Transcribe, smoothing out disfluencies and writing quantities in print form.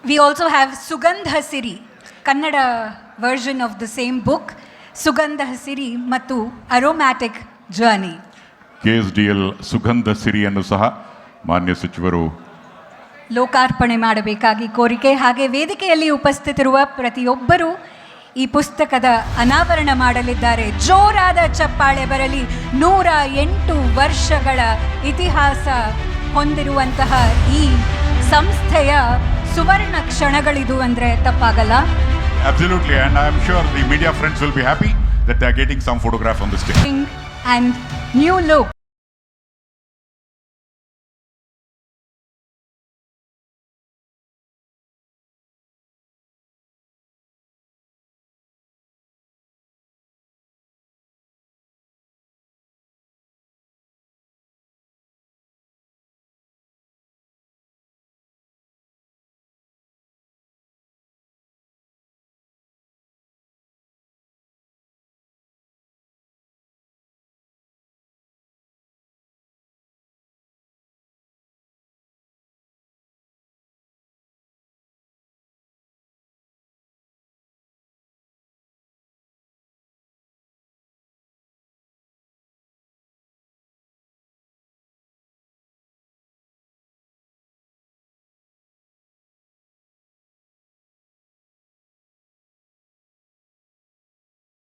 We also have Sugandha Siri, Kannada version of the same book, Sugandha Siri ಮತ್ತು Aromatic Journey. KSDL ಸುಗಂಧ ಸಿರಿಯನ್ನು ಸಹ ಮಾನ್ಯ ಸಚಿವರು ಲೋಕಾರ್ಪಣೆ ಮಾಡಬೇಕಾಗಿ ಕೋರಿಕೆ. ಹಾಗೆ ವೇದಿಕೆಯಲ್ಲಿ ಉಪಸ್ಥಿತಿರುವ ಪ್ರತಿಯೊಬ್ಬರೂ ಈ ಪುಸ್ತಕದ ಅನಾವರಣ ಮಾಡಲಿದ್ದಾರೆ. ಜೋರಾದ ಚಪ್ಪಾಳೆ ಬರಲಿ. 108 ವರ್ಷಗಳ ಇತಿಹಾಸ ಹೊಂದಿರುವಂತಹ ಈ ಸಂಸ್ಥೆಯ ಸುವರ್ಣ ಕ್ಷಣಗಳಿದು ಅಂದರೆ ತಪ್ಪಾಗಲ್ಲ. Absolutely, and I am sure the media friends will be happy that they are getting some photograph on the stage. And new look.